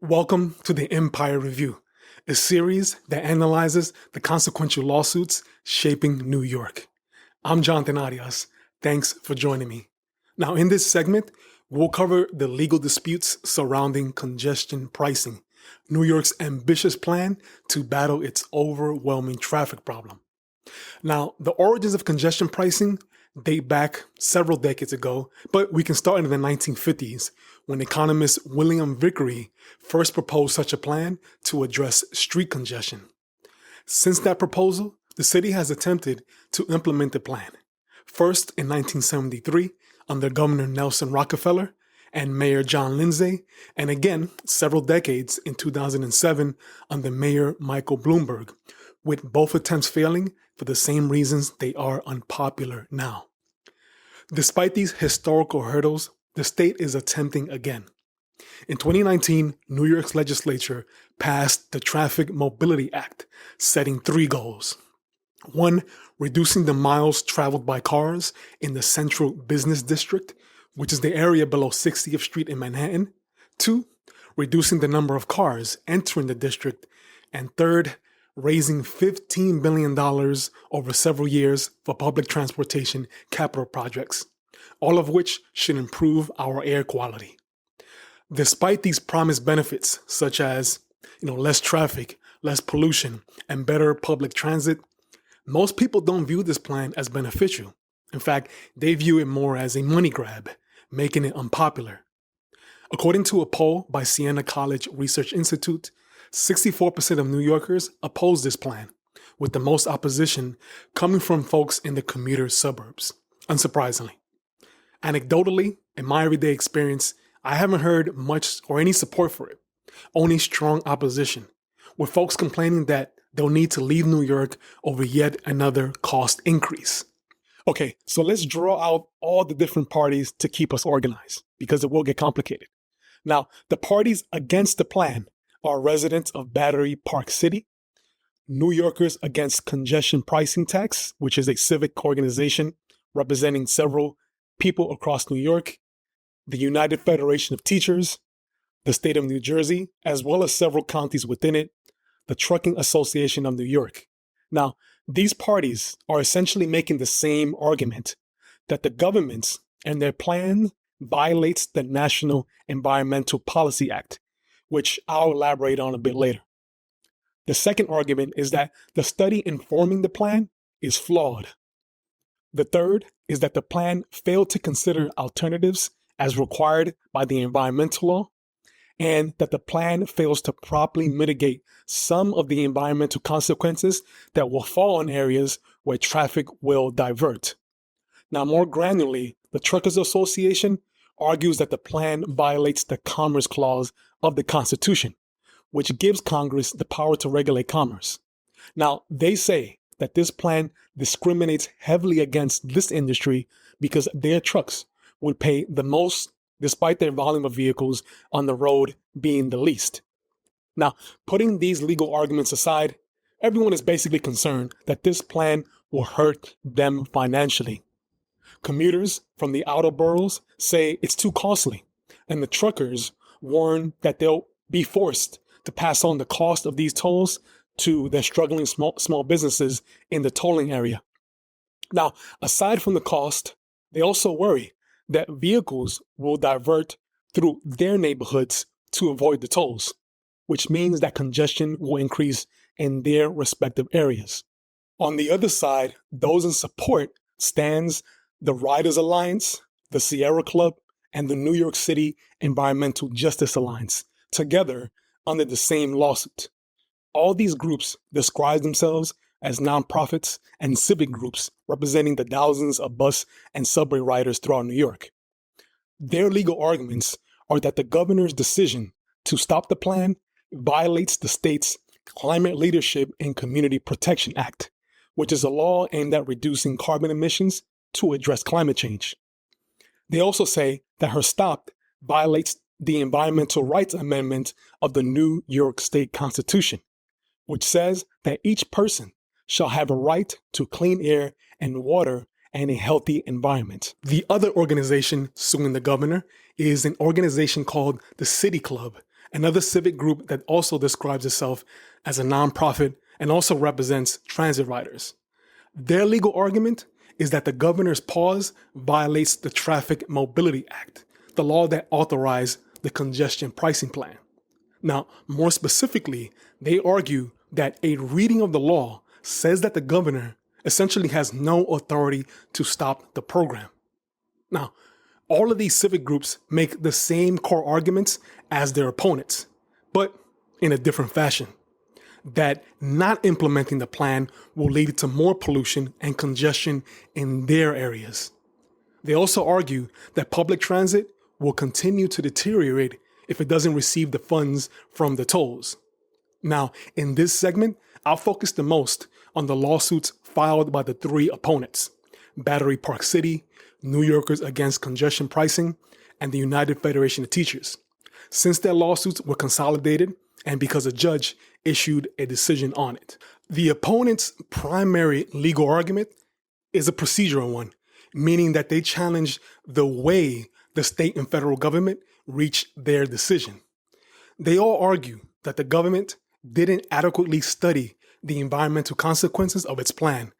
Welcome to the Empire Review, a series that analyzes the consequential lawsuits shaping New York. I'm Jonathan Arias. Thanks for joining me. Now, in this segment, we'll cover the legal disputes surrounding congestion pricing, New York's ambitious plan to battle its overwhelming traffic problem. Now, the origins of congestion pricing date back several decades ago, but we can start in the 1950s when economist William Vickery first proposed such a plan to address street congestion. Since that proposal, the city has attempted to implement the plan, first in 1973 under Governor Nelson Rockefeller and Mayor John Lindsay, and again several decades in 2007 under Mayor Michael Bloomberg, with both attempts failing for the same reasons they are unpopular now. Despite these historical hurdles, the state is attempting again. In 2019, New York's legislature passed the Traffic Mobility Act, setting three goals. 1. Reducing the miles traveled by cars in the Central Business District, which is the area below 60th Street in Manhattan. 2. Reducing the number of cars entering the district. And 3, raising $15 billion over several years for public transportation capital projects, all of which should improve our air quality. Despite these promised benefits, such as less traffic, less pollution, and better public transit, most people don't view this plan as beneficial. In fact, they view it more as a money grab, making it unpopular. According to a poll by Siena College Research Institute, 64% of New Yorkers oppose this plan, with the most opposition coming from folks in the commuter suburbs, unsurprisingly. Anecdotally, in my everyday experience, I haven't heard much or any support for it, only strong opposition, with folks complaining that they'll need to leave New York over yet another cost increase. Okay, so let's draw out all the different parties to keep us organized, because it will get complicated. Now, the parties against the plan are residents of Battery Park City, New Yorkers Against Congestion Pricing Tax, which is a civic organization representing several people across New York, the United Federation of Teachers, the state of New Jersey, as well as several counties within it, the Trucking Association of New York. Now, these parties are essentially making the same argument that the government and their plan violates the National Environmental Policy Act, which I'll elaborate on a bit later. The second argument is that the study informing the plan is flawed. The third is that the plan failed to consider alternatives as required by the environmental law, and that the plan fails to properly mitigate some of the environmental consequences that will fall on areas where traffic will divert. Now, more granularly, the Truckers Association argues that the plan violates the Commerce Clause of the Constitution, which gives Congress the power to regulate commerce. Now, they say that this plan discriminates heavily against this industry because their trucks would pay the most despite their volume of vehicles on the road being the least. Now, putting these legal arguments aside, everyone is basically concerned that this plan will hurt them financially. Commuters from the outer boroughs say it's too costly, and the truckers warn that they'll be forced to pass on the cost of these tolls to their struggling small businesses in the tolling area. Now, aside from the cost, they also worry that vehicles will divert through their neighborhoods to avoid the tolls, which means that congestion will increase in their respective areas. On the other side, those in support stands the Riders Alliance, the Sierra Club, and the New York City Environmental Justice Alliance, together under the same lawsuit. All these groups describe themselves as nonprofits and civic groups representing the thousands of bus and subway riders throughout New York. Their legal arguments are that the governor's decision to stop the plan violates the state's Climate Leadership and Community Protection Act, which is a law aimed at reducing carbon emissions to address climate change. They also say that her stop violates the Environmental Rights Amendment of the New York State Constitution, which says that each person shall have a right to clean air and water and a healthy environment. The other organization suing the governor is an organization called the City Club, another civic group that also describes itself as a nonprofit and also represents transit riders. Their legal argument is that the governor's pause violates the Traffic Mobility Act, the law that authorized the congestion pricing plan. Now, more specifically, they argue that a reading of the law says that the governor essentially has no authority to stop the program. Now, all of these civic groups make the same core arguments as their opponents, but in a different fashion. That not implementing the plan will lead to more pollution and congestion in their areas. They also argue that public transit will continue to deteriorate if it doesn't receive the funds from the tolls. Now, in this segment, I'll focus the most on the lawsuits filed by the three opponents: Battery Park City, New Yorkers Against Congestion Pricing, and the United Federation of Teachers, since their lawsuits were consolidated and because a judge issued a decision on it. The opponent's primary legal argument is a procedural one, meaning that they challenge the way the state and federal government reached their decision. They all argue that the government didn't adequately study the environmental consequences of its plan,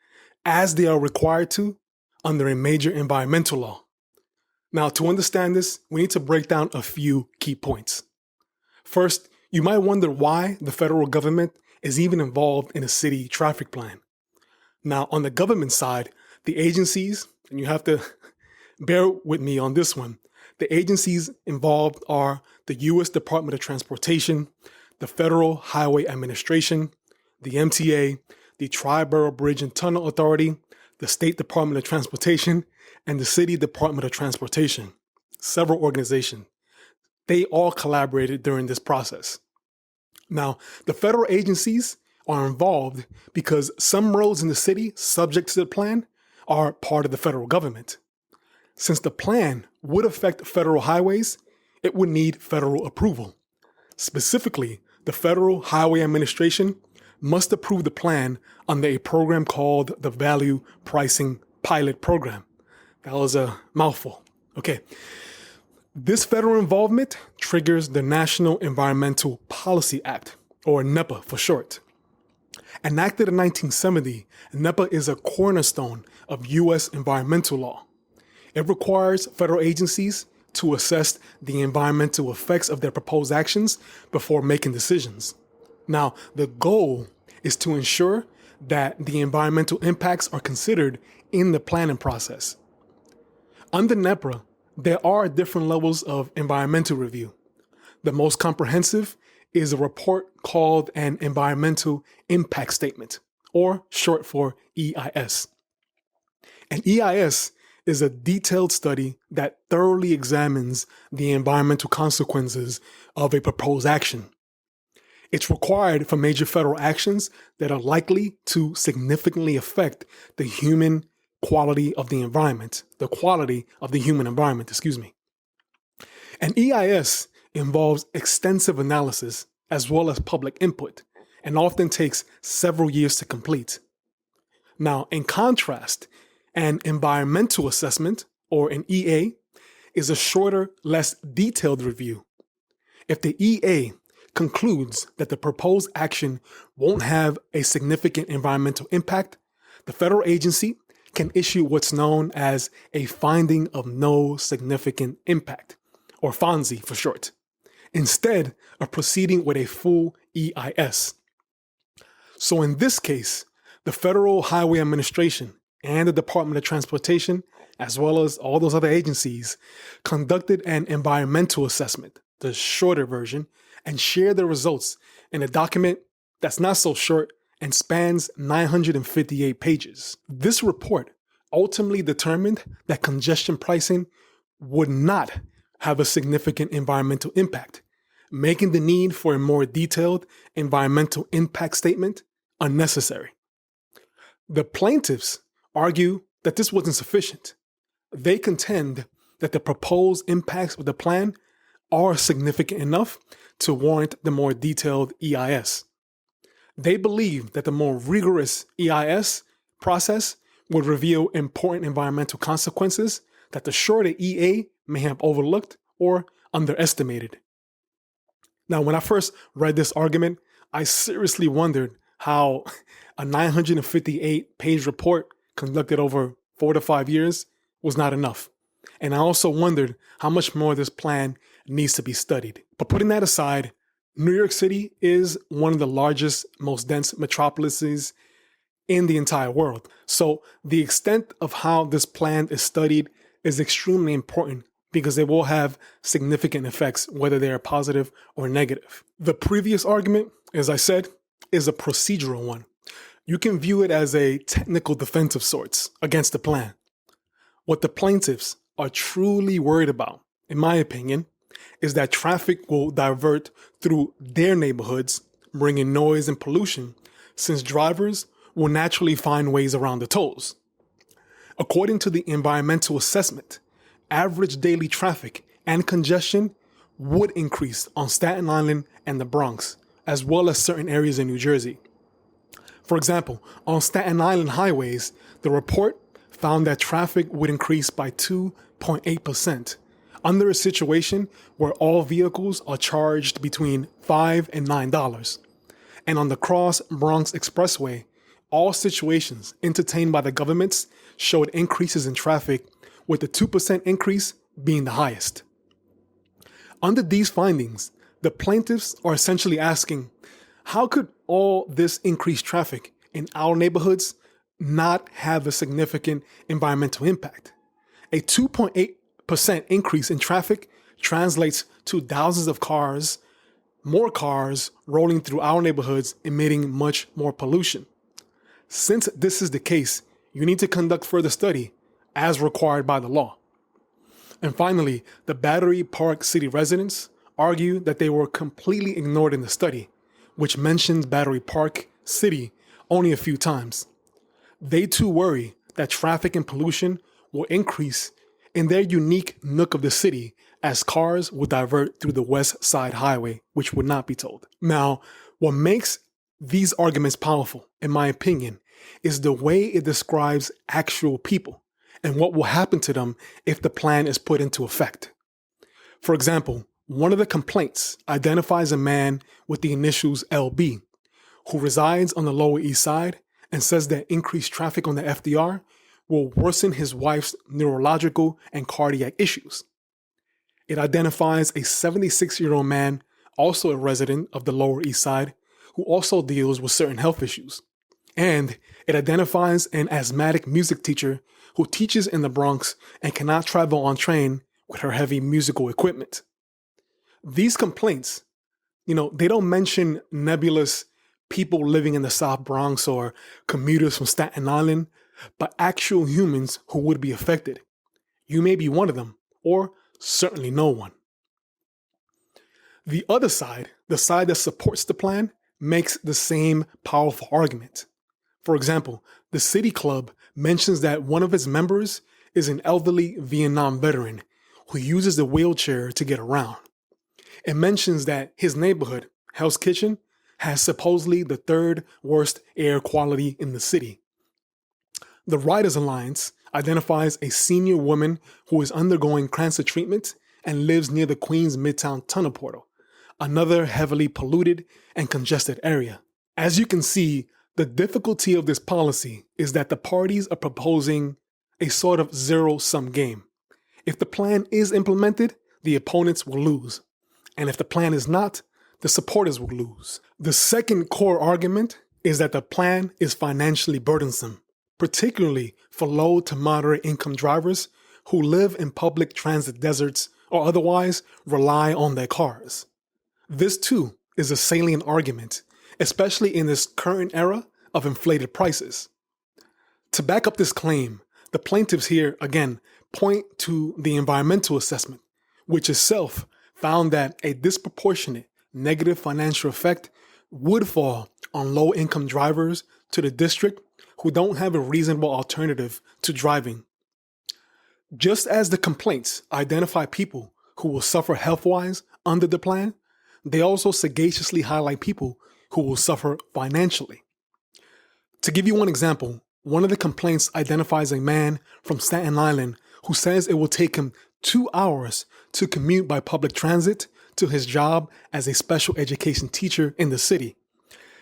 as they are required to under a major environmental law. Now, to understand this, we need to break down a few key points. First, you might wonder why the federal government is even involved in a city traffic plan. Now, on the government side, the agencies, and you have to bear with me on this one, the agencies involved are the U.S. Department of Transportation, the Federal Highway Administration, the MTA, the Tri-Borough Bridge and Tunnel Authority, the State Department of Transportation, and the City Department of Transportation, several organizations. They all collaborated during this process. Now, the federal agencies are involved because some roads in the city subject to the plan are part of the federal government. Since the plan would affect federal highways, it would need federal approval. Specifically, the Federal Highway Administration must approve the plan under a program called the Value Pricing Pilot Program. That was a mouthful. Okay. This federal involvement triggers the National Environmental Policy Act, or NEPA for short. Enacted in 1970, NEPA is a cornerstone of U.S. environmental law. It requires federal agencies to assess the environmental effects of their proposed actions before making decisions. Now, the goal is to ensure that the environmental impacts are considered in the planning process. Under NEPA, there are different levels of environmental review. The most comprehensive is a report called an Environmental Impact Statement, or short for EIS. An EIS is a detailed study that thoroughly examines the environmental consequences of a proposed action. It's required for major federal actions that are likely to significantly affect the human quality of the environment, the quality of the human environment, An EIS involves extensive analysis as well as public input and often takes several years to complete. Now, in contrast, an environmental assessment, or an EA, is a shorter, less detailed review. If the EA concludes that the proposed action won't have a significant environmental impact, the federal agency can issue what's known as a finding of no significant impact, or FONSI for short, instead of proceeding with a full EIS. So in this case, the Federal Highway Administration and the Department of Transportation, as well as all those other agencies, conducted an environmental assessment, the shorter version, and shared the results in a document that's not so short and spans 958 pages. This report ultimately determined that congestion pricing would not have a significant environmental impact, making the need for a more detailed environmental impact statement unnecessary. The plaintiffs argue that this wasn't sufficient. They contend that the proposed impacts of the plan are significant enough to warrant the more detailed EIS. They believe that the more rigorous EIS process would reveal important environmental consequences that the shorter EA may have overlooked or underestimated. Now, when I first read this argument, I seriously wondered how a 958-page report conducted over 4 to 5 years was not enough. And I also wondered how much more this plan needs to be studied. But putting that aside, New York City is one of the largest, most dense metropolises in the entire world. So the extent of how this plan is studied is extremely important because it will have significant effects, whether they are positive or negative. The previous argument, as I said, is a procedural one. You can view it as a technical defense of sorts against the plan. What the plaintiffs are truly worried about, in my opinion, is that traffic will divert through their neighborhoods, bringing noise and pollution, since drivers will naturally find ways around the tolls. According to the environmental assessment, average daily traffic and congestion would increase on Staten Island and the Bronx, as well as certain areas in New Jersey. For example, on Staten Island highways, the report found that traffic would increase by 2.8% under a situation where all vehicles are charged between $5 and $9. And on the Cross Bronx Expressway, all situations entertained by the governments showed increases in traffic, with the 2% increase being the highest. Under these findings, the plaintiffs are essentially asking, how could all this increased traffic in our neighborhoods not have a significant environmental impact? A 2.8% increase in traffic translates to thousands of cars, more cars rolling through our neighborhoods, emitting much more pollution. Since this is the case, you need to conduct further study as required by the law. And finally, the Battery Park City residents argue that they were completely ignored in the study, which mentions Battery Park City only a few times. They too worry that traffic and pollution will increase in their unique nook of the city as cars will divert through the West Side Highway, which would not be tolled. Now, what makes these arguments powerful, in my opinion, is the way it describes actual people and what will happen to them if the plan is put into effect. For example, one of the complaints identifies a man with the initials LB who resides on the Lower East Side and says that increased traffic on the FDR will worsen his wife's neurological and cardiac issues. It identifies a 76-year-old man, also a resident of the Lower East Side, who also deals with certain health issues. And it identifies an asthmatic music teacher who teaches in the Bronx and cannot travel on train with her heavy musical equipment. These complaints, they don't mention nebulous people living in the South Bronx or commuters from Staten Island, but actual humans who would be affected. You may be one of them, or certainly no one. The other side, the side that supports the plan, makes the same powerful argument. For example, the City Club mentions that one of its members is an elderly Vietnam veteran who uses the wheelchair to get around. It mentions that his neighborhood, Hell's Kitchen, has supposedly the third worst air quality in the city. The Riders Alliance identifies a senior woman who is undergoing cancer treatment and lives near the Queens Midtown Tunnel Portal, another heavily polluted and congested area. As you can see, the difficulty of this policy is that the parties are proposing a sort of zero-sum game. If the plan is implemented, the opponents will lose. And if the plan is not, the supporters will lose. The second core argument is that the plan is financially burdensome, particularly for low to moderate income drivers who live in public transit deserts or otherwise rely on their cars. This too is a salient argument, especially in this current era of inflated prices. To back up this claim, the plaintiffs here again point to the environmental assessment, which itself found that a disproportionate negative financial effect would fall on low-income drivers to the district who don't have a reasonable alternative to driving. Just as the complaints identify people who will suffer health-wise under the plan, they also sagaciously highlight people who will suffer financially. To give you one example, one of the complaints identifies a man from Staten Island who says it will take him 2 hours to commute by public transit to his job as a special education teacher in the city,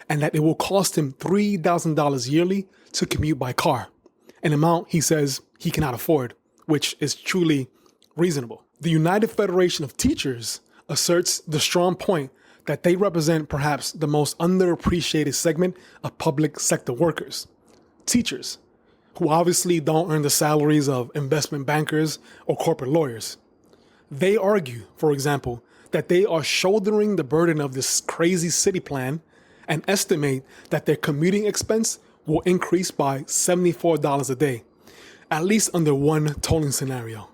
and that it will cost him $3,000 yearly to commute by car, an amount he says he cannot afford, which is truly reasonable. The United Federation of Teachers asserts the strong point that they represent perhaps the most underappreciated segment of public sector workers, teachers, who obviously don't earn the salaries of investment bankers or corporate lawyers. They argue, for example, that they are shouldering the burden of this crazy city plan and estimate that their commuting expense will increase by $74 a day, at least under one tolling scenario.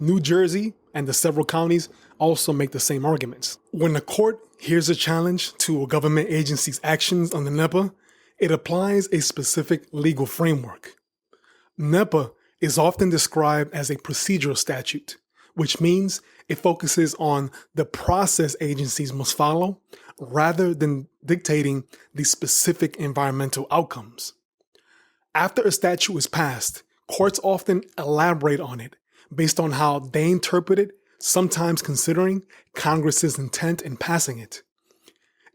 New Jersey and the several counties also make the same arguments. When the court hears a challenge to a government agency's actions under NEPA, it applies a specific legal framework. NEPA is often described as a procedural statute, which means it focuses on the process agencies must follow rather than dictating the specific environmental outcomes. After a statute is passed, courts often elaborate on it based on how they interpret it, sometimes considering Congress's intent in passing it.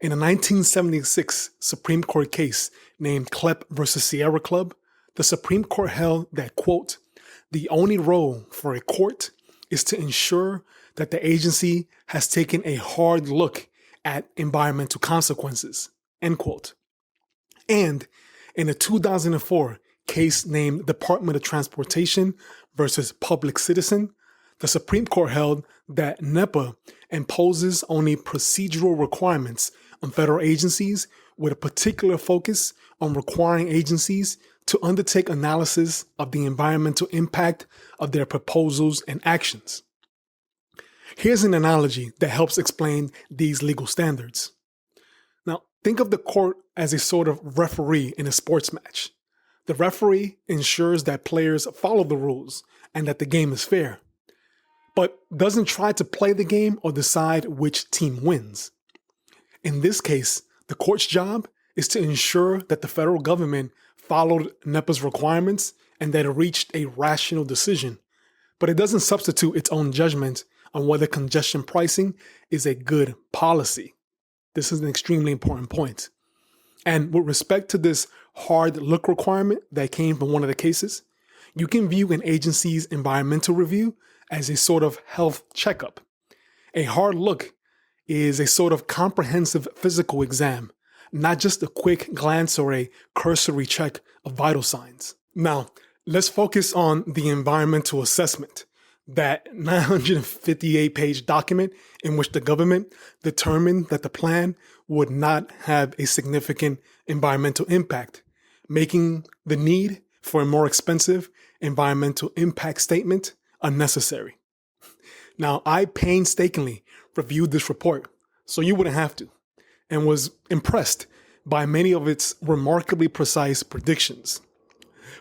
In a 1976 Supreme Court case named Klepp versus Sierra Club, the Supreme Court held that, quote, the only role for a court is to ensure that the agency has taken a hard look at environmental consequences, end quote. And in a 2004 case named Department of Transportation versus Public Citizen, the Supreme Court held that NEPA imposes only procedural requirements on federal agencies with a particular focus on requiring agencies to undertake analysis of the environmental impact of their proposals and actions. Here's an analogy that helps explain these legal standards. Now, think of the court as a sort of referee in a sports match. The referee ensures that players follow the rules and that the game is fair, but doesn't try to play the game or decide which team wins. In this case, the court's job is to ensure that the federal government followed NEPA's requirements and that it reached a rational decision, but it doesn't substitute its own judgment on whether congestion pricing is a good policy. This is an extremely important point. And with respect to this hard look requirement that came from one of the cases, you can view an agency's environmental review as a sort of health checkup. A hard look is a sort of comprehensive physical exam, not just a quick glance or a cursory check of vital signs. Now, let's focus on the environmental assessment, that 958-page document in which the government determined that the plan would not have a significant environmental impact, making the need for a more expensive environmental impact statement unnecessary. Now, I painstakingly reviewed this report, so you wouldn't have to, and was impressed by many of its remarkably precise predictions.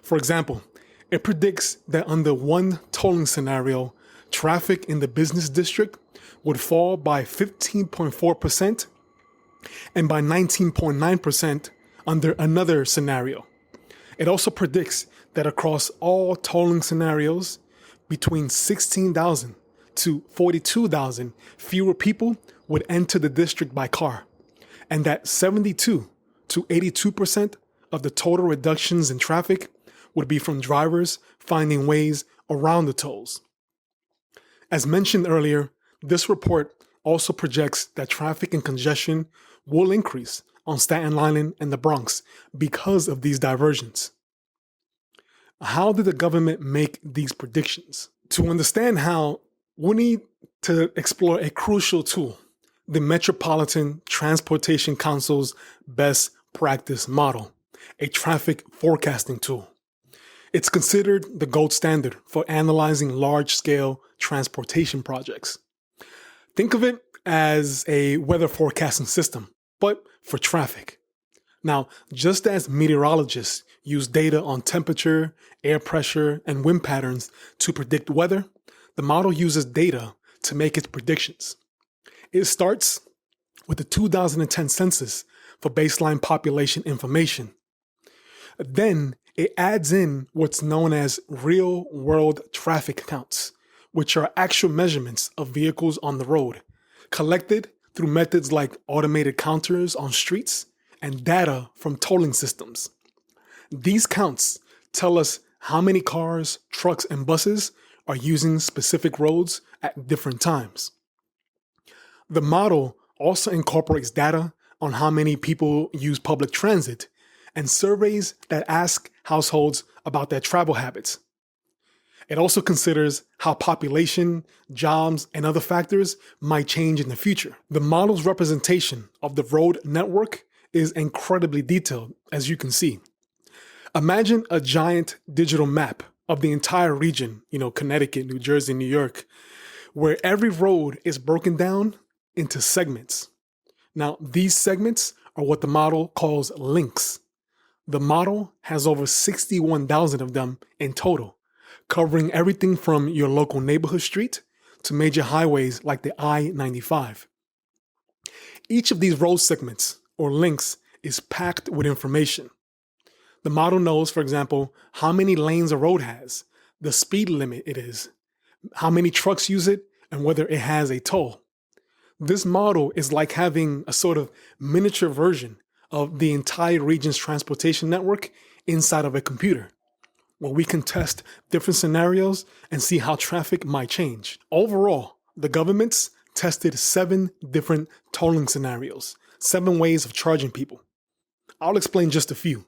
For example, it predicts that under one tolling scenario, traffic in the business district would fall by 15.4% and by 19.9% under another scenario. It also predicts that across all tolling scenarios, between 16,000 to 42,000 fewer people would enter the district by car, and that 72 to 82% of the total reductions in traffic would be from drivers finding ways around the tolls. As mentioned earlier, this report also projects that traffic and congestion will increase on Staten Island and the Bronx because of these diversions. How did the government make these predictions? To understand how, we need to explore a crucial tool, the Metropolitan Transportation Council's best practice model, a traffic forecasting tool. It's considered the gold standard for analyzing large-scale transportation projects. Think of it as a weather forecasting system, but for traffic. Now, just as meteorologists use data on temperature, air pressure, and wind patterns to predict weather, the model uses data to make its predictions. It starts with the 2010 census for baseline population information. Then it adds in what's known as real-world traffic counts, which are actual measurements of vehicles on the road, collected through methods like automated counters on streets and data from tolling systems. These counts tell us how many cars, trucks, and buses are using specific roads at different times. The model also incorporates data on how many people use public transit and surveys that ask households about their travel habits. It also considers how population, jobs, and other factors might change in the future. The model's representation of the road network is incredibly detailed, as you can see. Imagine a giant digital map of the entire region, Connecticut, New Jersey, New York, where every road is broken down into segments. Now, these segments are what the model calls links. The model has over 61,000 of them in total, covering everything from your local neighborhood street to major highways like the I-95. Each of these road segments or links is packed with information. The model knows, for example, how many lanes a road has, the speed limit it is, how many trucks use it, and whether it has a toll. This model is like having a sort of miniature version of the entire region's transportation network inside of a computer, where we can test different scenarios and see how traffic might change. Overall, the governments tested 7 different tolling scenarios, 7 ways of charging people. I'll explain just a few.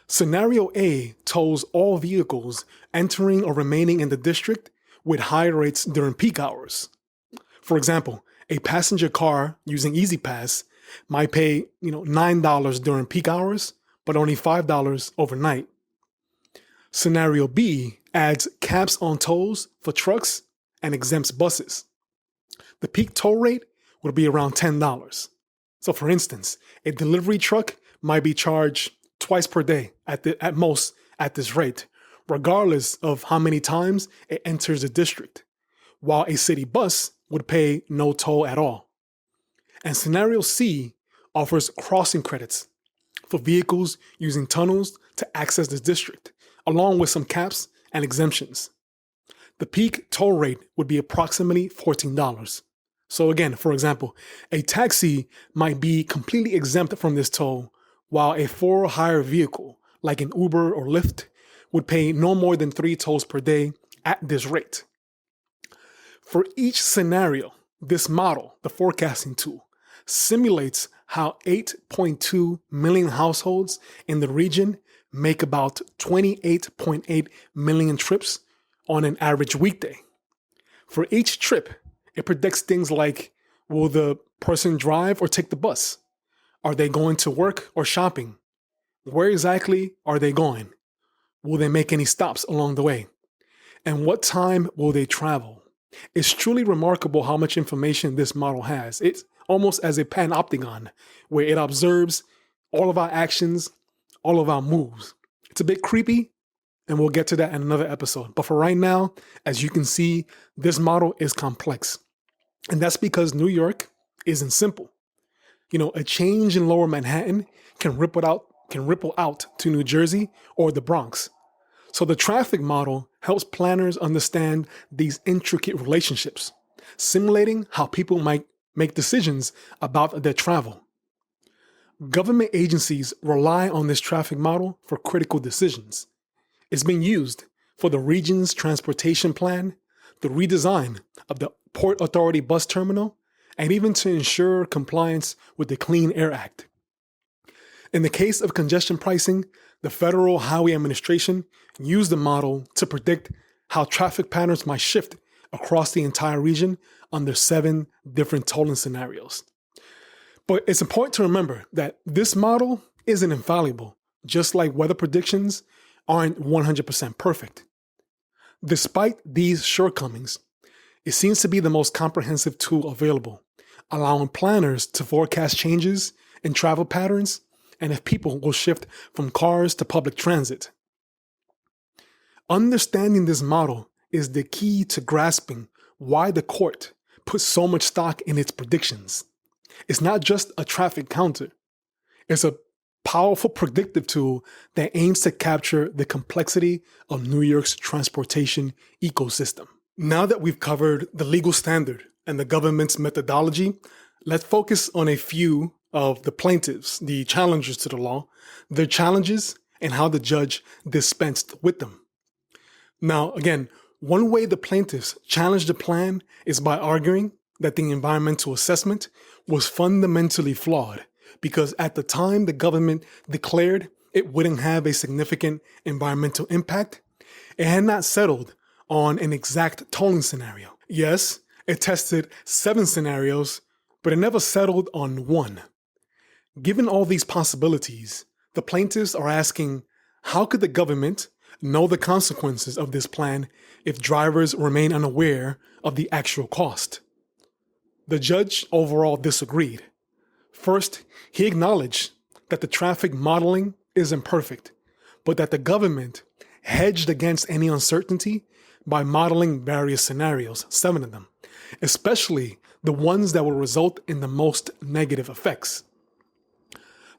Scenario A tolls all vehicles entering or remaining in the district with high rates during peak hours. For example, a passenger car using EasyPass might pay $9 during peak hours, but only $5 overnight. Scenario B adds caps on tolls for trucks and exempts buses. The peak toll rate would be around $10. So for instance, a delivery truck might be charged twice per day at most at this rate, regardless of how many times it enters the district, while a city bus would pay no toll at all. And scenario C offers crossing credits for vehicles using tunnels to access the district, along with some caps and exemptions. The peak toll rate would be approximately $14. So again, for example, a taxi might be completely exempt from this toll, while a for-hire vehicle, like an Uber or Lyft, would pay no more than 3 tolls per day at this rate. For each scenario, this model, the forecasting tool, simulates how 8.2 million households in the region make about 28.8 million trips on an average weekday. For each trip, it predicts things like, will the person drive or take the bus? Are they going to work or shopping? Where exactly are they going? Will they make any stops along the way? And what time will they travel? It's truly remarkable how much information this model has. It's almost as a panopticon, where it observes all of our actions, all of our moves. It's a bit creepy, and we'll get to that in another episode. But for right now, as you can see, this model is complex. And that's because New York isn't simple. A change in Lower Manhattan can ripple out to New Jersey or the Bronx. So the traffic model helps planners understand these intricate relationships, simulating how people might make decisions about their travel. Government agencies rely on this traffic model for critical decisions. It's been used for the region's transportation plan, the redesign of the Port Authority bus terminal, and even to ensure compliance with the Clean Air Act. In the case of congestion pricing, the Federal Highway Administration used the model to predict how traffic patterns might shift across the entire region under 7 different tolling scenarios. But it's important to remember that this model isn't infallible, just like weather predictions aren't 100% perfect. Despite these shortcomings, it seems to be the most comprehensive tool available, allowing planners to forecast changes in travel patterns and if people will shift from cars to public transit. Understanding this model is the key to grasping why the court puts so much stock in its predictions. It's not just a traffic counter. It's a powerful predictive tool that aims to capture the complexity of New York's transportation ecosystem. Now that we've covered the legal standard and the government's methodology, let's focus on a few of the plaintiffs, the challengers to the law, their challenges, and how the judge dispensed with them. Now, again, one way the plaintiffs challenged the plan is by arguing that the environmental assessment was fundamentally flawed because at the time the government declared it wouldn't have a significant environmental impact, it had not settled on an exact tolling scenario. Yes, it tested 7 scenarios, but it never settled on one. Given all these possibilities, the plaintiffs are asking, how could the government know the consequences of this plan if drivers remain unaware of the actual cost? The judge overall disagreed. First, he acknowledged that the traffic modeling is imperfect, but that the government hedged against any uncertainty by modeling various scenarios, 7 of them, especially the ones that will result in the most negative effects.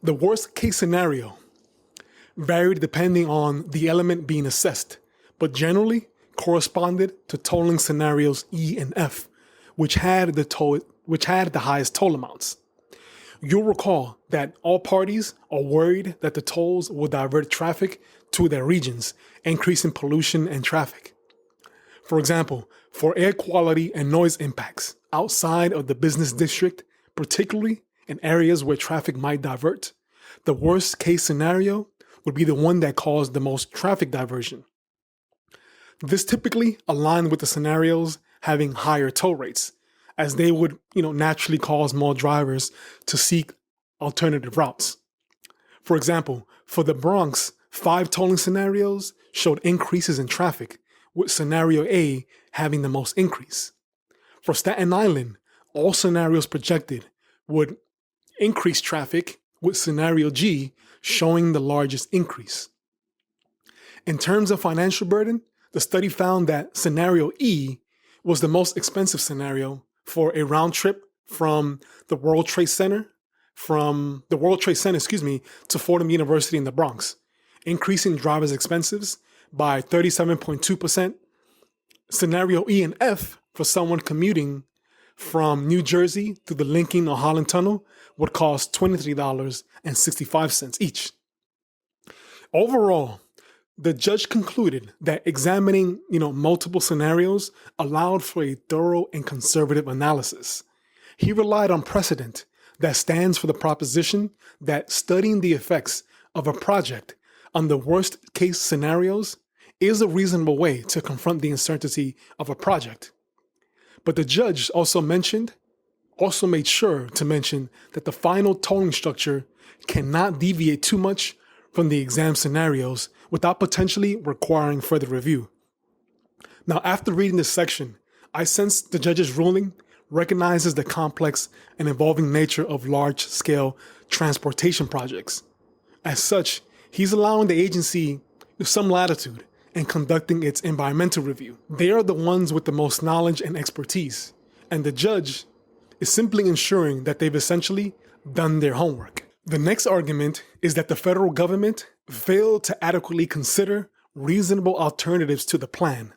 The worst case scenario varied depending on the element being assessed, but generally corresponded to tolling scenarios E and F, which had the highest toll amounts. You'll recall that all parties are worried that the tolls will divert traffic to their regions, increasing pollution and traffic. For example, for air quality and noise impacts outside of the business district, particularly in areas where traffic might divert, the worst case scenario would be the one that caused the most traffic diversion. This typically aligned with the scenarios having higher toll rates, as they would, naturally cause more drivers to seek alternative routes. For example, for the Bronx, 5 tolling scenarios showed increases in traffic, with scenario A having the most increase. For Staten Island, all scenarios projected would increase traffic, with scenario G showing the largest increase. In terms of financial burden, the study found that scenario E was the most expensive scenario for a round trip from the World Trade Center, to Fordham University in the Bronx, increasing drivers' expenses by 37.2%. Scenario E and F for someone commuting from New Jersey to the Lincoln or Holland Tunnel would cost $23.65 each. Overall, the judge concluded that examining, multiple scenarios allowed for a thorough and conservative analysis. He relied on precedent that stands for the proposition that studying the effects of a project on the worst case scenarios is a reasonable way to confront the uncertainty of a project. But the judge also made sure to mention that the final tolling structure cannot deviate too much from the exam scenarios without potentially requiring further review. Now, after reading this section, I sense the judge's ruling recognizes the complex and evolving nature of large-scale transportation projects. As such, he's allowing the agency some latitude in conducting its environmental review. They are the ones with the most knowledge and expertise, and the judge is simply ensuring that they've essentially done their homework. The next argument is that the federal government failed to adequately consider reasonable alternatives to the plan.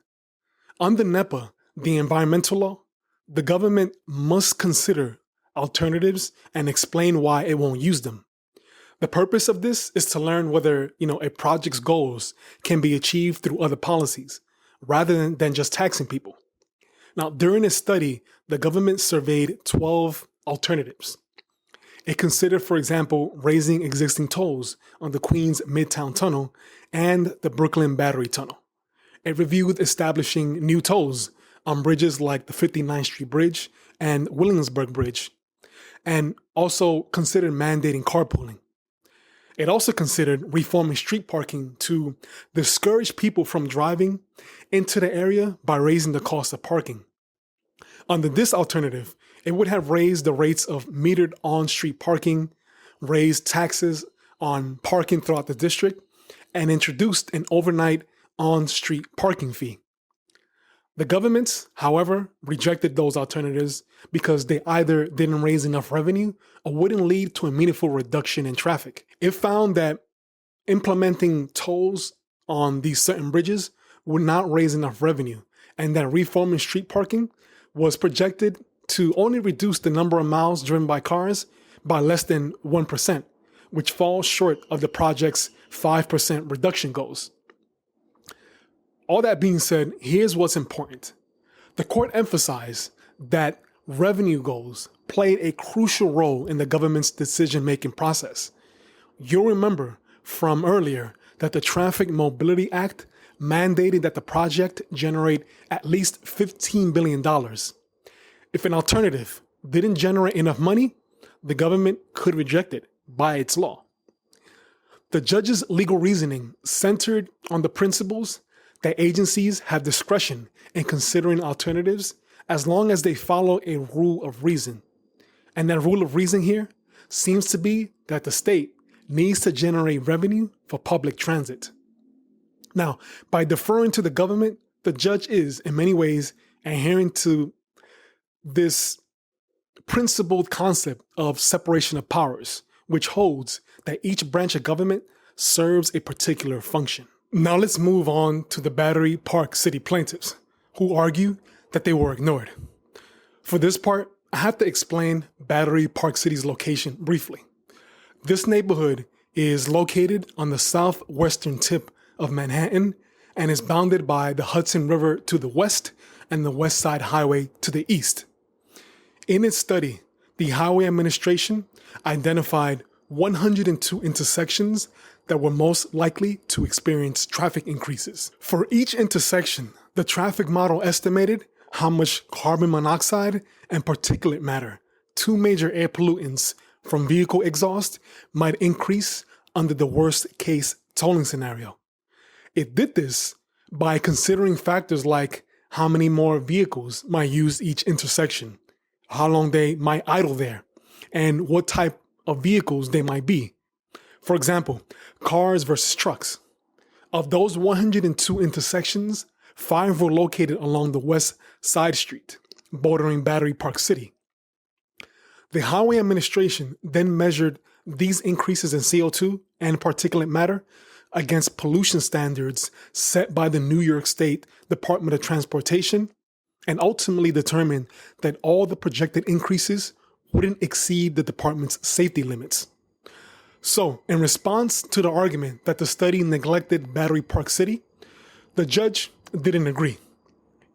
Under NEPA, the environmental law, the government must consider alternatives and explain why it won't use them. The purpose of this is to learn whether, a project's goals can be achieved through other policies, rather than just taxing people. Now, during this study, the government surveyed 12 alternatives. It considered, for example, raising existing tolls on the Queens Midtown Tunnel and the Brooklyn Battery Tunnel. It reviewed establishing new tolls on bridges like the 59th Street Bridge and Williamsburg Bridge, and also considered mandating carpooling. It also considered reforming street parking to discourage people from driving into the area by raising the cost of parking. Under this alternative, it would have raised the rates of metered on-street parking, raised taxes on parking throughout the district, and introduced an overnight on-street parking fee. The governments, however, rejected those alternatives because they either didn't raise enough revenue or wouldn't lead to a meaningful reduction in traffic. It found that implementing tolls on these certain bridges would not raise enough revenue, and that reforming street parking was projected to only reduce the number of miles driven by cars by less than 1%, which falls short of the project's 5% reduction goals. All that being said, here's what's important. The court emphasized that revenue goals played a crucial role in the government's decision-making process. You'll remember from earlier that the Traffic Mobility Act mandated that the project generate at least $15 billion. If an alternative didn't generate enough money, the government could reject it by its law. The judge's legal reasoning centered on the principles that agencies have discretion in considering alternatives as long as they follow a rule of reason. And that rule of reason here seems to be that the state needs to generate revenue for public transit. Now, by deferring to the government, the judge is, in many ways, adhering to this principled concept of separation of powers, which holds that each branch of government serves a particular function. Now let's move on to the Battery Park City plaintiffs, who argue that they were ignored. For this part, I have to explain Battery Park City's location briefly. This neighborhood is located on the southwestern tip of Manhattan and is bounded by the Hudson River to the west and the West Side Highway to the east. In its study, the Highway Administration identified 102 intersections that were most likely to experience traffic increases. For each intersection, the traffic model estimated how much carbon monoxide and particulate matter, two major air pollutants from vehicle exhaust, might increase under the worst-case tolling scenario. It did this by considering factors like how many more vehicles might use each intersection, how long they might idle there, and what type of vehicles they might be. For example, cars versus trucks. Of those 102 intersections, 5 were located along the West Side Street, bordering Battery Park City. The Highway Administration then measured these increases in CO2 and particulate matter against pollution standards set by the New York State Department of Transportation and ultimately determined that all the projected increases wouldn't exceed the department's safety limits. So, in response to the argument that the study neglected Battery Park City, the judge didn't agree.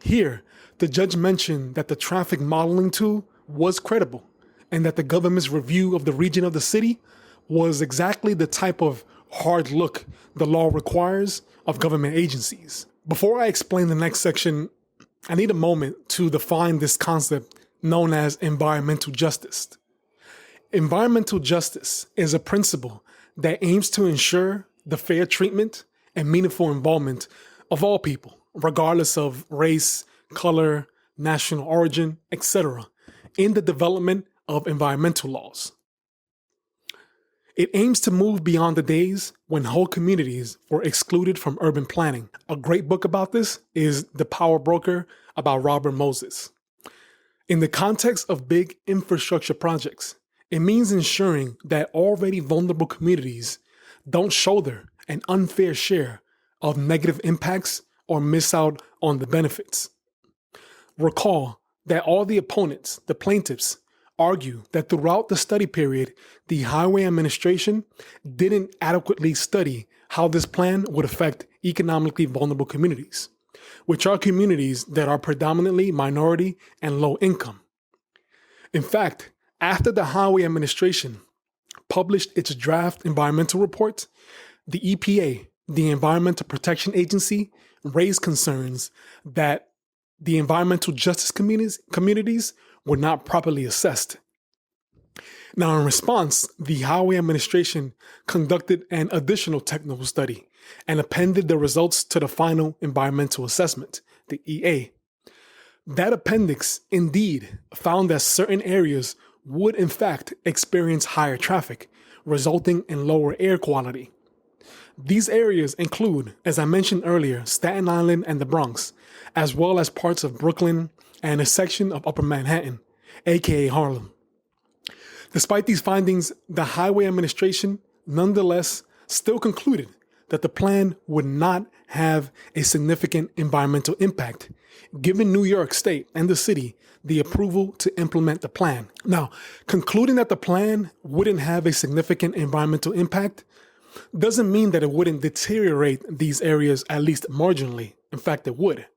Here, the judge mentioned that the traffic modeling tool was credible and that the government's review of the region of the city was exactly the type of hard look the law requires of government agencies. Before I explain the next section, I need a moment to define this concept known as environmental justice. Environmental justice is a principle that aims to ensure the fair treatment and meaningful involvement of all people, regardless of race, color, national origin, etc., in the development of environmental laws. It aims to move beyond the days when whole communities were excluded from urban planning. A great book about this is The Power Broker about Robert Moses. In the context of big infrastructure projects, it means ensuring that already vulnerable communities don't shoulder an unfair share of negative impacts or miss out on the benefits. Recall that all the opponents, the plaintiffs, argue that throughout the study period, the Highway Administration didn't adequately study how this plan would affect economically vulnerable communities, which are communities that are predominantly minority and low income. In fact, after the Highway Administration published its draft environmental report, the EPA, the Environmental Protection Agency, raised concerns that the environmental justice communities were not properly assessed. Now, in response, the Highway Administration conducted an additional technical study and appended the results to the final environmental assessment, the EA. That appendix indeed found that certain areas would in fact experience higher traffic, resulting in lower air quality. These areas include, as I mentioned earlier, Staten Island and the Bronx, as well as parts of Brooklyn and a section of Upper Manhattan, aka Harlem. Despite these findings, the Highway Administration nonetheless still concluded that the plan would not have a significant environmental impact, giving New York State and the city the approval to implement the plan. Now, concluding that the plan wouldn't have a significant environmental impact doesn't mean that it wouldn't deteriorate these areas at least marginally. In fact, it would.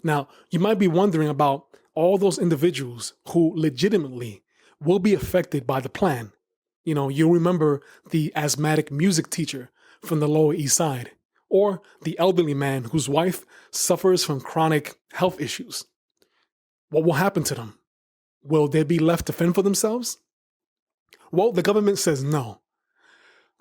Now, you might be wondering about all those individuals who legitimately will be affected by the plan. You'll remember the asthmatic music teacher from the Lower East Side, or the elderly man whose wife suffers from chronic health issues. What will happen to them? Will they be left to fend for themselves? Well, the government says no.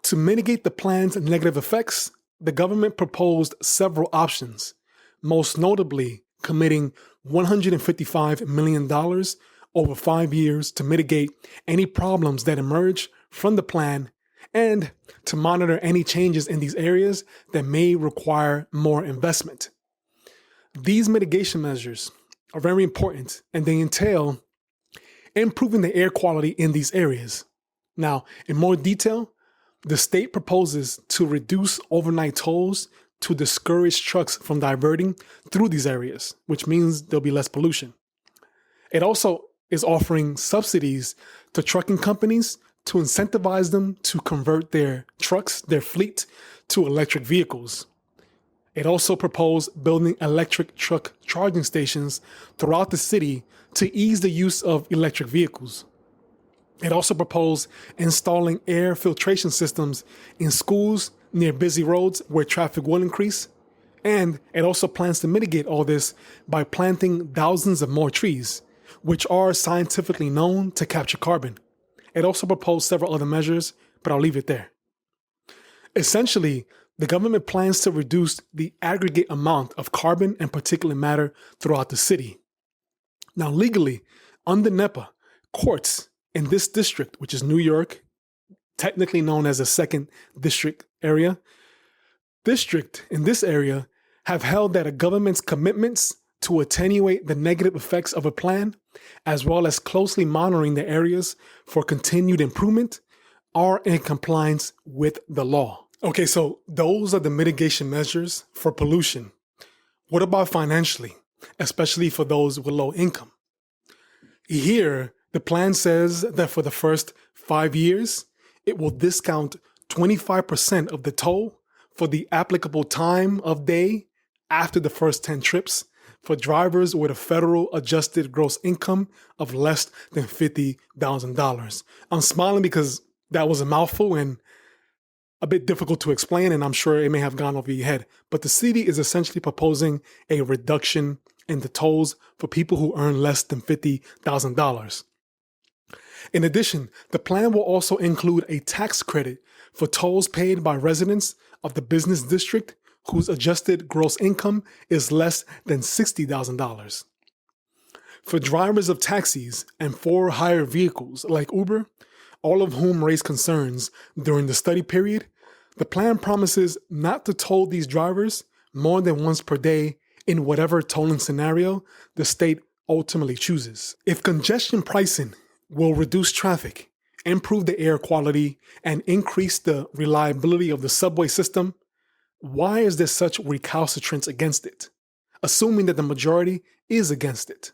To mitigate the plan's negative effects, the government proposed several options, most notably committing $155 million over 5 years to mitigate any problems that emerge from the plan and to monitor any changes in these areas that may require more investment. These mitigation measures are very important, and they entail improving the air quality in these areas. Now, in more detail, the state proposes to reduce overnight tolls to discourage trucks from diverting through these areas, which means there'll be less pollution. It also is offering subsidies to trucking companies to incentivize them to convert their trucks, their fleet, to electric vehicles. It also proposed building electric truck charging stations throughout the city to ease the use of electric vehicles. It also proposed installing air filtration systems in schools near busy roads where traffic will increase. And it also plans to mitigate all this by planting thousands of more trees, which are scientifically known to capture carbon. It also proposed several other measures, but I'll leave it there. Essentially, the government plans to reduce the aggregate amount of carbon and particulate matter throughout the city. Now, legally, under NEPA, courts in this district, which is New York, technically known as the second district area, in this area have held that a government's commitments to attenuate the negative effects of a plan, as well as closely monitoring the areas for continued improvement, are in compliance with the law. Okay, so those are the mitigation measures for pollution. What about financially, especially for those with low income? Here, the plan says that for the first 5 years, it will discount 25% of the toll for the applicable time of day after the first 10 trips for drivers with a federal adjusted gross income of less than $50,000. I'm smiling because that was a mouthful and a bit difficult to explain, and I'm sure it may have gone over your head. But the city is essentially proposing a reduction in the tolls for people who earn less than $50,000. In addition, the plan will also include a tax credit for tolls paid by residents of the business district whose adjusted gross income is less than $60,000. For drivers of taxis and for hire vehicles like Uber, all of whom raised concerns during the study period, the plan promises not to toll these drivers more than once per day in whatever tolling scenario the state ultimately chooses. If congestion pricing will reduce traffic, improve the air quality, and increase the reliability of the subway system, why is there such recalcitrance against it, assuming that the majority is against it?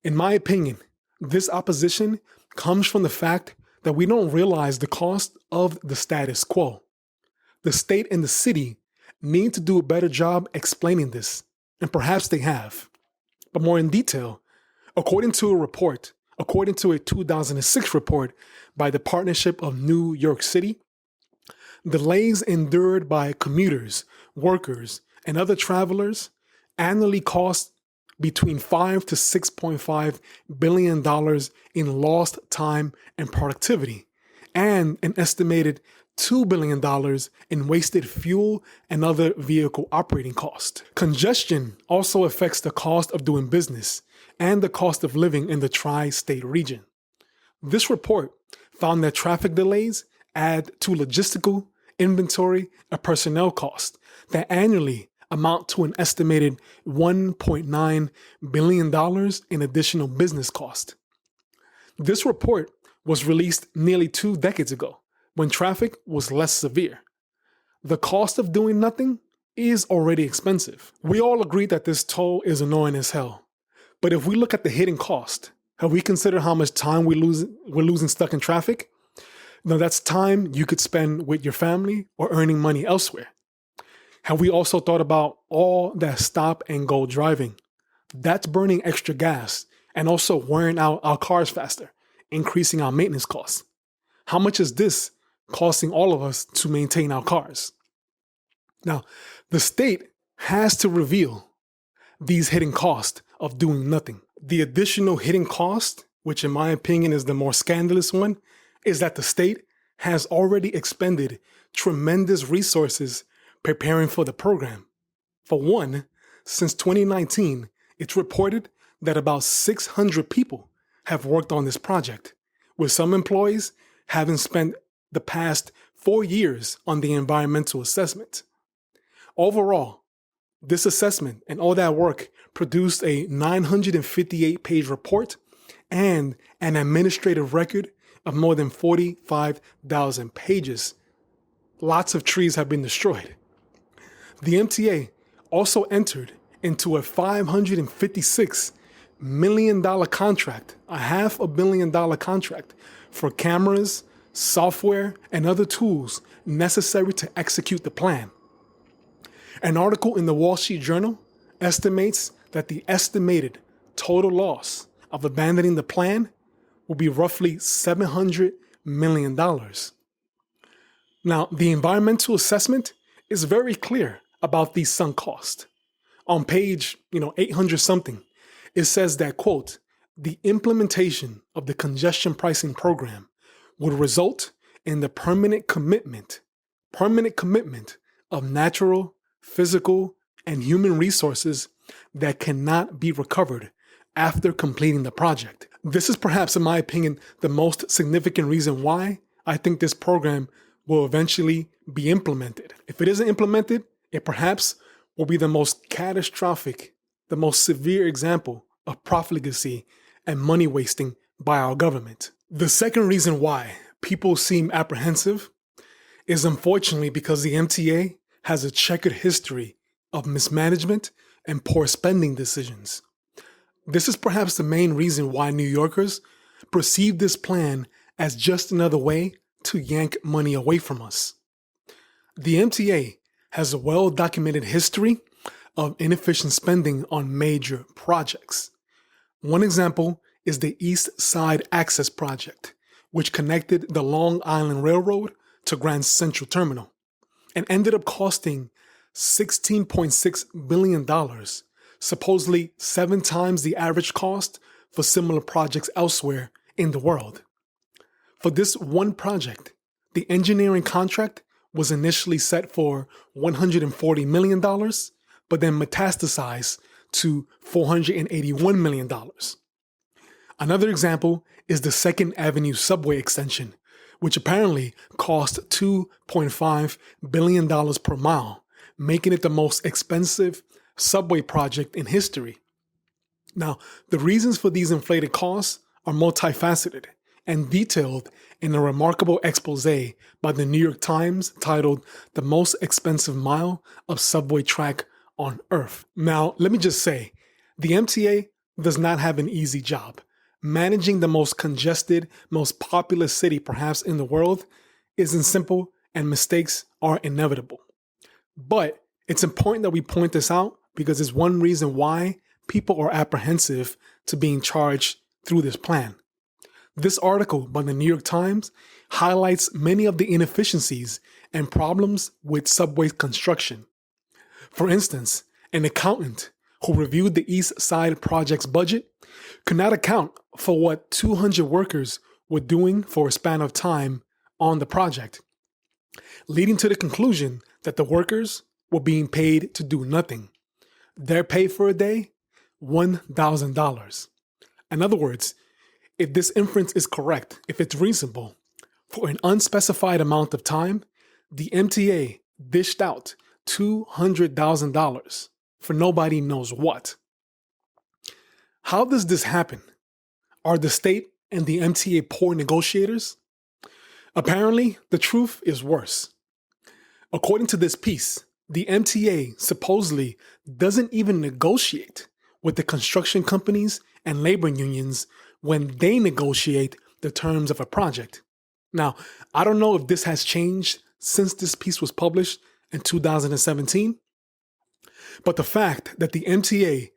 In my opinion, this opposition comes from the fact that we don't realize the cost of the status quo. The state and the city need to do a better job explaining this, and perhaps they have. But more in detail, according to a 2006 report by the Partnership of New York City, delays endured by commuters, workers, and other travelers annually cost between $5 to $6.5 billion in lost time and productivity, and an estimated $2 billion in wasted fuel and other vehicle operating costs. Congestion also affects the cost of doing business and the cost of living in the tri-state region. This report found that traffic delays add to logistical, inventory, and personnel costs that annually amount to an estimated $1.9 billion in additional business cost. This report was released nearly 2 decades ago when traffic was less severe. the cost of doing nothing is already expensive. We all agree that this toll is annoying as hell. But if we look at the hidden cost, have we considered how much time we're losing stuck in traffic? Now that's time you could spend with your family or earning money elsewhere. Have we also thought about all that stop and go driving? That's burning extra gas and also wearing out our cars faster, increasing our maintenance costs. How much is this costing all of us to maintain our cars? Now, the state has to reveal these hidden costs of doing nothing. The additional hidden cost, which in my opinion is the more scandalous one, is that the state has already expended tremendous resources preparing for the program. For one, since 2019, it's reported that about 600 people have worked on this project, with some employees having spent the past 4 years on the environmental assessment. Overall, this assessment and all that work produced a 958-page report and an administrative record of more than 45,000 pages. Lots of trees have been destroyed. The MTA also entered into a $556 million contract, a $500 million contract for cameras, software, and other tools necessary to execute the plan. An article in the Wall Street Journal estimates that the estimated total loss of abandoning the plan will be roughly $700 million. Now, the environmental assessment is very clear about these sunk costs. On page 800 something, it says that, quote, the implementation of the congestion pricing program would result in the permanent commitment of natural, physical, and human resources that cannot be recovered after completing the project. This is perhaps, in my opinion, the most significant reason why I think this program will eventually be implemented. If it isn't implemented, it perhaps will be the most catastrophic, the most severe example of profligacy and money wasting by our government. The second reason why people seem apprehensive is unfortunately because the MTA has a checkered history of mismanagement and poor spending decisions. This is perhaps the main reason why New Yorkers perceive this plan as just another way to yank money away from us. The MTA has a well-documented history of inefficient spending on major projects. One example is the East Side Access Project, which connected the Long Island Railroad to Grand Central Terminal and ended up costing $16.6 billion, supposedly 7 times the average cost for similar projects elsewhere in the world. For this one project, the engineering contract was initially set for $140 million, but then metastasized to $481 million. Another example is the Second Avenue subway extension, which apparently cost $2.5 billion per mile, making it the most expensive subway project in history. Now, the reasons for these inflated costs are multifaceted and detailed in a remarkable expose by the New York Times titled "The Most Expensive Mile of Subway Track on Earth." Now, let me just say, the MTA does not have an easy job. Managing the most congested, most populous city perhaps in the world isn't simple, and mistakes are inevitable. But it's important that we point this out because it's one reason why people are apprehensive to being charged through this plan. This article by the New York Times highlights many of the inefficiencies and problems with subway construction. For instance, an accountant who reviewed the East Side project's budget could not account for what 200 workers were doing for a span of time on the project, leading to the conclusion that the workers were being paid to do nothing. Their pay for a day, $1,000. In other words, if this inference is correct, if it's reasonable, for an unspecified amount of time, the MTA dished out $200,000 for nobody knows what. How does this happen? Are the state and the MTA poor negotiators? Apparently, the truth is worse. According to this piece, the MTA supposedly doesn't even negotiate with the construction companies and labor unions when they negotiate the terms of a project. Now, I don't know if this has changed since this piece was published in 2017, but the fact that the MTA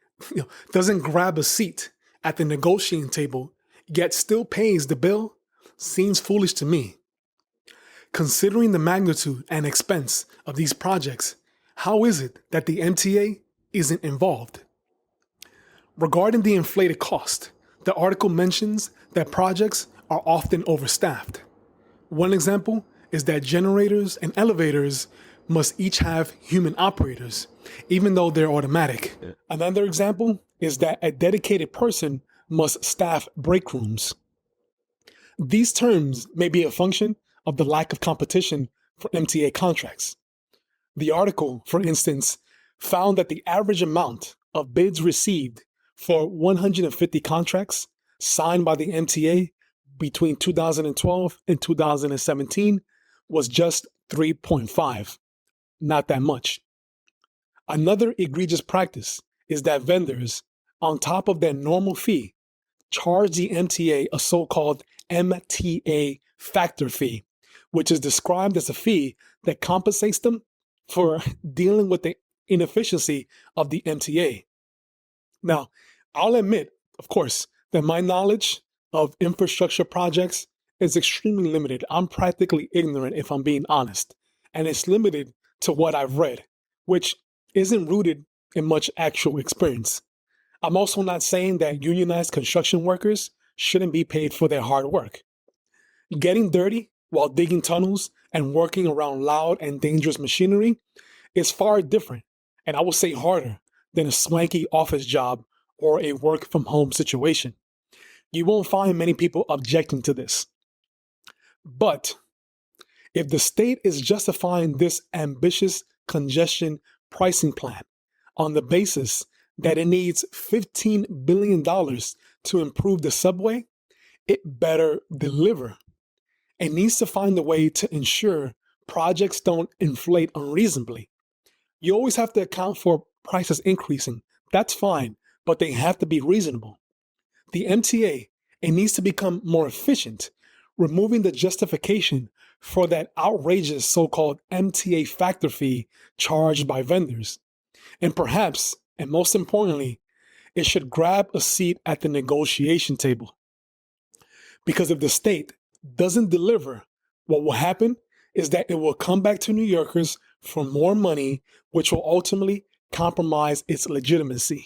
doesn't grab a seat at the negotiating table yet still pays the bill seems foolish to me. Considering the magnitude and expense of these projects, how is it that the MTA isn't involved? Regarding the inflated cost, the article mentions that projects are often overstaffed. One example is that generators and elevators must each have human operators, even though they're automatic. Yeah. Another example is that a dedicated person must staff break rooms. These terms may be a function of the lack of competition for MTA contracts. The article, for instance, found that the average amount of bids received for 150 contracts signed by the MTA between 2012 and 2017 was just 3.5. Not that much. Another egregious practice is that vendors, on top of their normal fee, charge the MTA a so-called MTA factor fee, which is described as a fee that compensates them for dealing with the inefficiency of the MTA. Now, I'll admit, of course, that my knowledge of infrastructure projects is extremely limited. I'm practically ignorant, if I'm being honest, and it's limited to what I've read, which isn't rooted in much actual experience. I'm also not saying that unionized construction workers shouldn't be paid for their hard work. Getting dirty while digging tunnels and working around loud and dangerous machinery is far different, and I will say harder, than a swanky office job or a work-from-home situation. You won't find many people objecting to this. But if the state is justifying this ambitious congestion pricing plan on the basis that it needs $15 billion to improve the subway, it better deliver. It needs to find a way to ensure projects don't inflate unreasonably. You always have to account for prices increasing. That's fine, but they have to be reasonable. The MTA, it needs to become more efficient, removing the justification for that outrageous so-called MTA factor fee charged by vendors. And perhaps, and most importantly, it should grab a seat at the negotiation table. Because if the state doesn't deliver, what will happen is that it will come back to New Yorkers for more money, which will ultimately compromise its legitimacy.